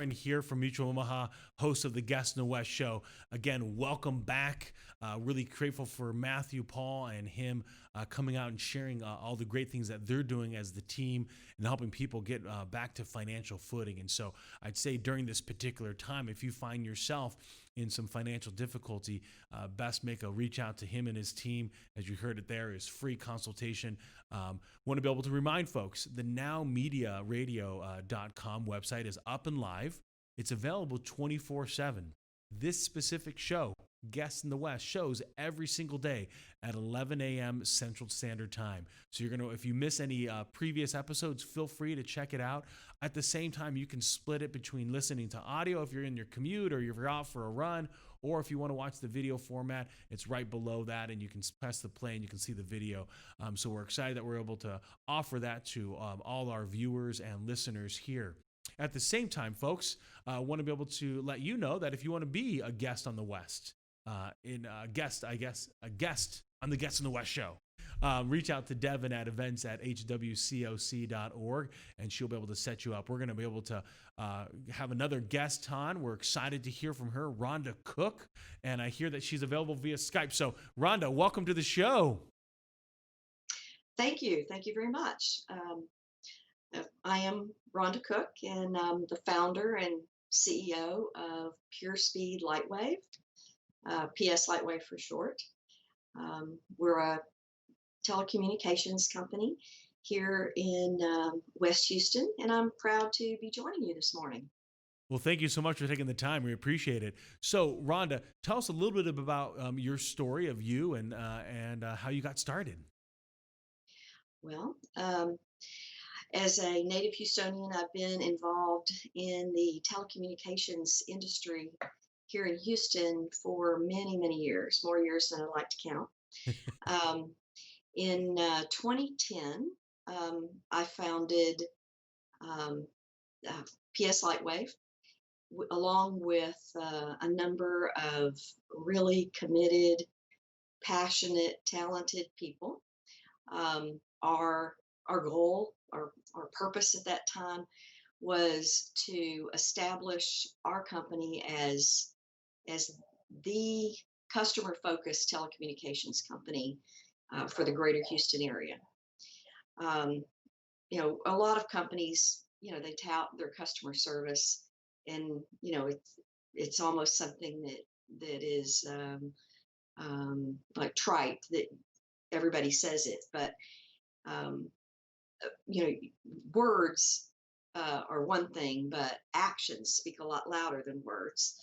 Hartman here from Mutual Omaha, host of the Guest in the West show. Again, welcome back. Really grateful for Matthew, Paul, and him coming out and sharing all the great things that they're doing as the team and helping people get back to financial footing. And so I'd say during this particular time, if you find yourself in some financial difficulty, best make a reach out to him and his team. As you heard it there, is free consultation. Want to be able to remind folks, the nowmediaradio.com website is up and live. It's available 24/7. This specific show, Guests in the West, shows every single day at 11 a.m. Central Standard Time. So you're going to, if you miss any previous episodes, feel free to check it out. At the same time, you can split it between listening to audio if you're in your commute or you're out for a run, or if you want to watch the video format, it's right below that, and you can press the play and you can see the video. So we're excited that we're able to offer that to all our viewers and listeners here. At the same time, folks, I want to be able to let you know that if you want to be a guest on the West, a guest on the Guest in the West show, reach out to Devin at events@hwcoc.org, and she'll be able to set you up. We're going to be able to have another guest on. We're excited to hear from her, Rhonda Cook, and I hear that she's available via Skype. So, Rhonda, welcome to the show. Thank you. Thank you very much. I am Rhonda Cook, and I'm the founder and CEO of Pure Speed Lightwave, PS Lightwave for short. We're a telecommunications company here in West Houston, and I'm proud to be joining you this morning. Well, thank you so much for taking the time. We appreciate it. So, Rhonda, tell us a little bit about your story of you and how you got started. Well, as a native Houstonian, I've been involved in the telecommunications industry here in Houston for many, many years, more years than I like to count. In 2010, I founded PS Lightwave, along with a number of really committed, passionate, talented people. Our goal, our purpose at that time was to establish our company as the customer-focused telecommunications company for the greater Houston area. A lot of companies, they tout their customer service, and it's almost something that is like trite, that everybody says it, but words are one thing, but actions speak a lot louder than words.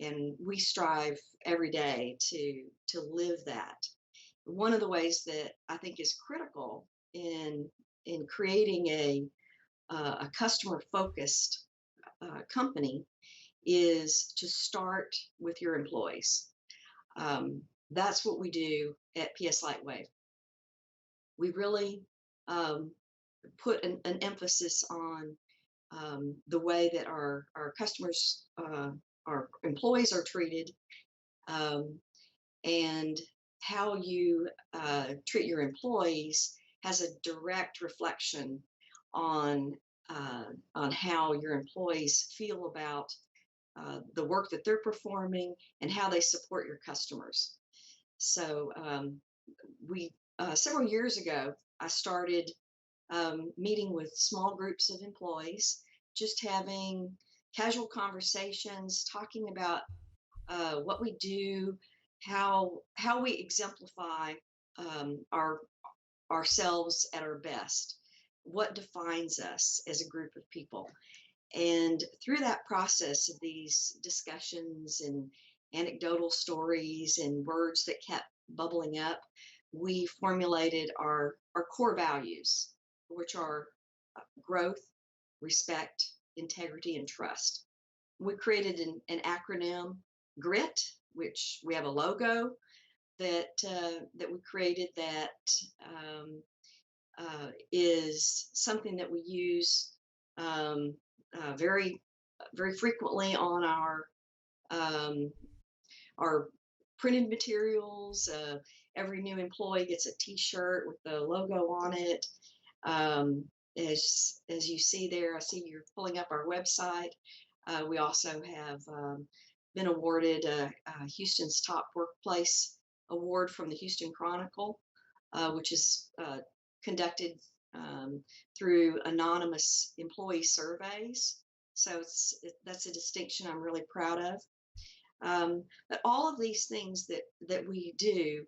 And we strive every day to live that. One of the ways that I think is critical in creating a customer focused company is to start with your employees. That's what we do at PS Lightwave. We really put an emphasis on the way that our customers, our employees are treated, and how you treat your employees has a direct reflection on how your employees feel about the work that they're performing and how they support your customers. So we several years ago, I started meeting with small groups of employees, just having casual conversations, talking about what we do, how we exemplify ourselves at our best, what defines us as a group of people. And through that process of these discussions and anecdotal stories and words that kept bubbling up, we formulated our core values, which are growth, respect, integrity, and trust. We created an acronym, GRIT, which we have a logo that we created that is something that we use very, very frequently on our printed materials. Every new employee gets a T-shirt with the logo on it. As you see there, I see you're pulling up our website. We also have been awarded Houston's Top Workplace Award from the Houston Chronicle, which is conducted um, through anonymous employee surveys. So that's a distinction I'm really proud of. But all of these things that we do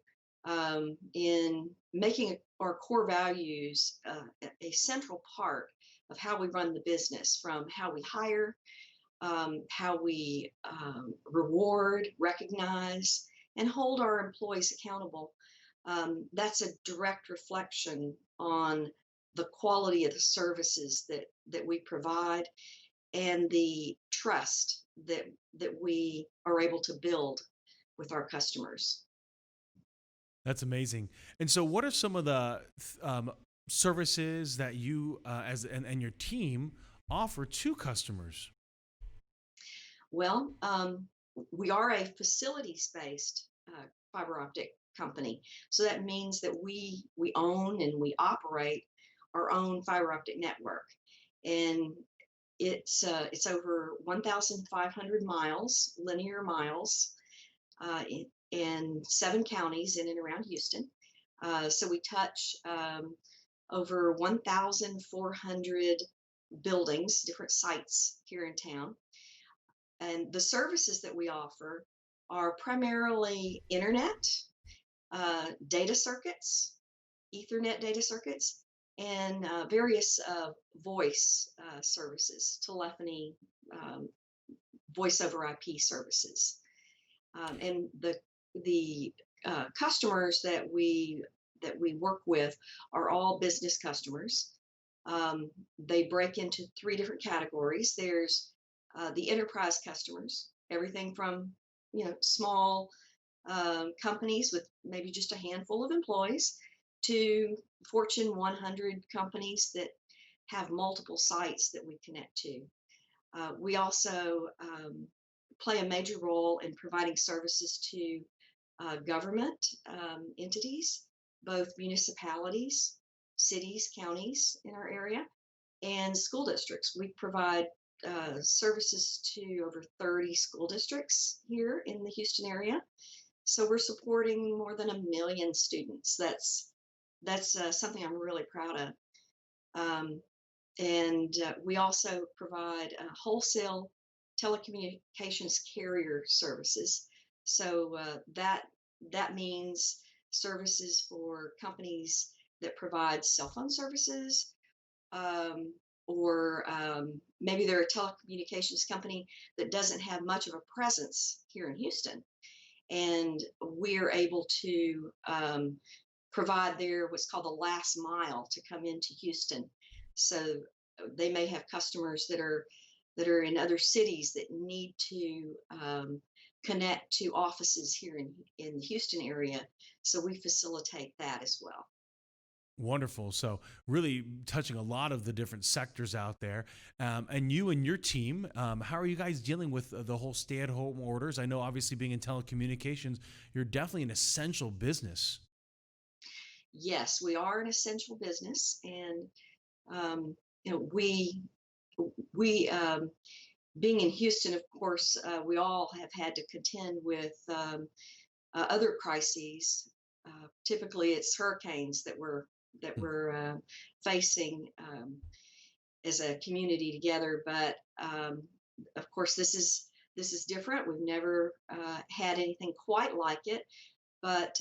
in making our core values a central part of how we run the business, from how we hire, how we reward, recognize, and hold our employees accountable. That's a direct reflection on the quality of the services that we provide and the trust that we are able to build with our customers. That's amazing. And so, what are some of the services that you and your team offer to customers? Well, we are a facilities-based fiber optic company, so that means that we own and we operate our own fiber optic network, and it's over 1,500 miles, linear miles, in 7 counties in and around Houston. So we touch over 1,400 buildings, different sites here in town. And the services that we offer are primarily internet, data circuits, Ethernet data circuits, and various voice services, telephony, um, voice over IP services. And the customers that we work with are all business customers. They break into three different categories. There's the enterprise customers, everything from small companies with maybe just a handful of employees to Fortune 100 companies that have multiple sites that we connect to. We also play a major role in providing services to government entities, both municipalities, cities, counties in our area, and school districts. We provide services to over 30 school districts here in the Houston area. So we're supporting more than 1 million students. That's something I'm really proud of. Um, and we also provide wholesale telecommunications carrier services. So that means services for companies that provide cell phone services, um, or maybe they're a telecommunications company that doesn't have much of a presence here in Houston, and we're able to provide their what's called the last mile to come into Houston. So they may have customers that are in other cities that need to connect to offices here in the Houston area. So we facilitate that as well. Wonderful. So, really touching a lot of the different sectors out there. And you and your team, how are you guys dealing with the whole stay at home orders? I know, obviously, being in telecommunications, you're definitely an essential business. Yes, we are an essential business, and um, we being in Houston, of course, we all have had to contend with other crises. Typically, it's hurricanes that we're facing as a community together. But of course, this is different. We've never had anything quite like it. But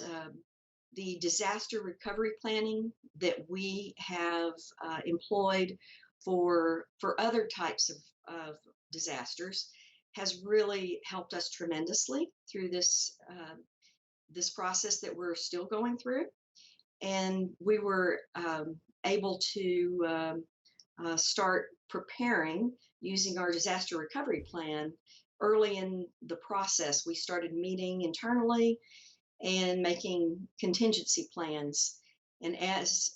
the disaster recovery planning that we have employed for other types of disasters has really helped us tremendously through this process that we're still going through. And we were able to start preparing using our disaster recovery plan early in the process. We started meeting internally and making contingency plans. And as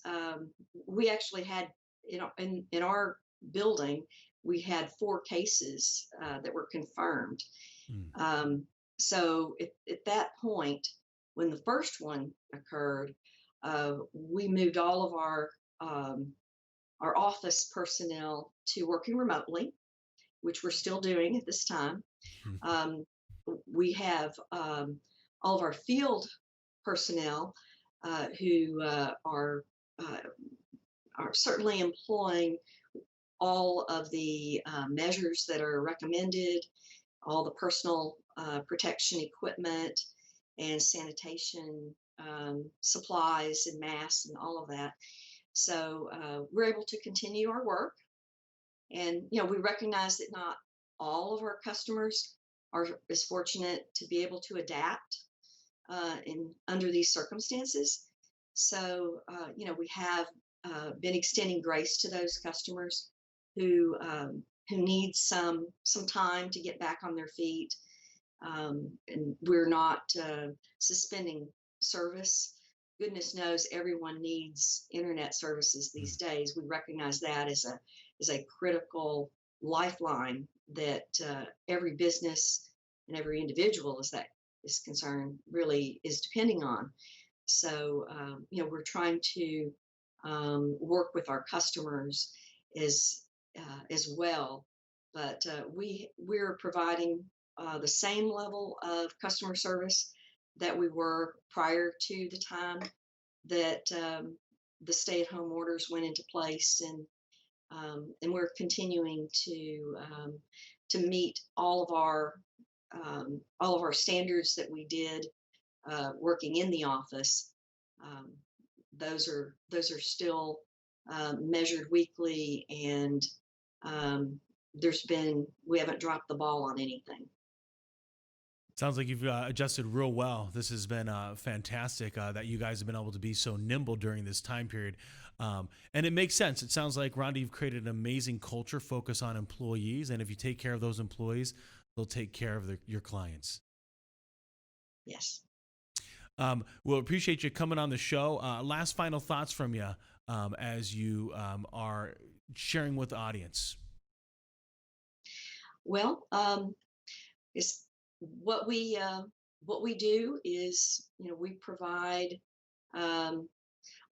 we actually had in our building, we had 4 cases that were confirmed. Mm. Um, so at that point, when the first one occurred, we moved all of our office personnel to working remotely, which we're still doing at this time. Mhm. Um, we have all of our field personnel who uh, are certainly employing all of the measures that are recommended, all the personal protection equipment and sanitation supplies and masks and all of that. So we're able to continue our work. And, we recognize that not all of our customers are as fortunate to be able to adapt in under these circumstances. So, we have been extending grace to those customers who need some time to get back on their feet, and we're not suspending service. Goodness knows everyone needs internet services these days. We recognize that as a critical lifeline that every business and every individual, as that is concerned, really is depending on. So, we're trying to work with our customers as as well, but we're providing the same level of customer service that we were prior to the time that the stay-at-home orders went into place, and we're continuing to meet all of our standards that we did working in the office. Um, those are still measured weekly, and we haven't dropped the ball on anything. Sounds like you've adjusted real well. This has been fantastic that you guys have been able to be so nimble during this time period. And it makes sense. It sounds like, Rhonda, you've created an amazing culture focus on employees. And if you take care of those employees, they'll take care of your clients. Yes. We'll appreciate you coming on the show. Last final thoughts from you as you are sharing with the audience. Well, is what we do is, we provide um,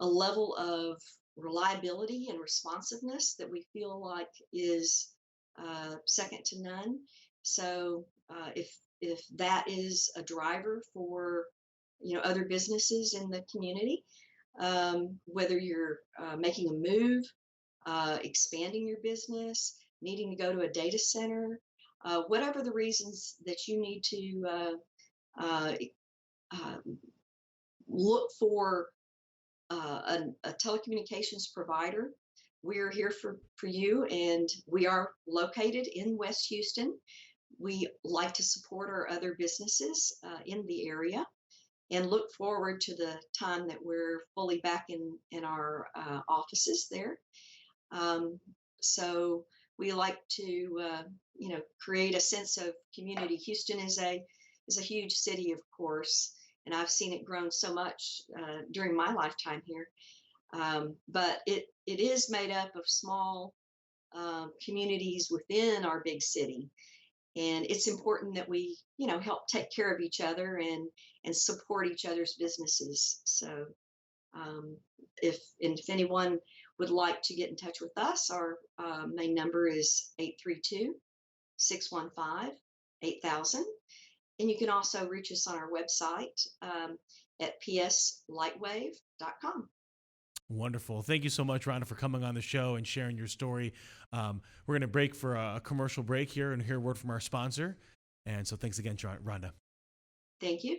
a level of reliability and responsiveness that we feel like is second to none. So if that is a driver for other businesses in the community, whether you're making a move, expanding your business, needing to go to a data center, whatever the reasons that you need to uh, uh, look for a telecommunications provider, we're here for you, and we are located in West Houston. We like to support our other businesses in the area and look forward to the time that we're fully back in our offices there. Um, so we like to, create a sense of community. Houston is a huge city, of course, and I've seen it grown so much during my lifetime here. But it is made up of small communities within our big city, and it's important that we, help take care of each other and support each other's businesses. So um, if anyone would like to get in touch with us, our main number is 832-615-8000. And you can also reach us on our website at pslightwave.com. Wonderful. Thank you so much, Rhonda, for coming on the show and sharing your story. We're going to break for a commercial break here and hear a word from our sponsor. And so thanks again, Rhonda. Thank you.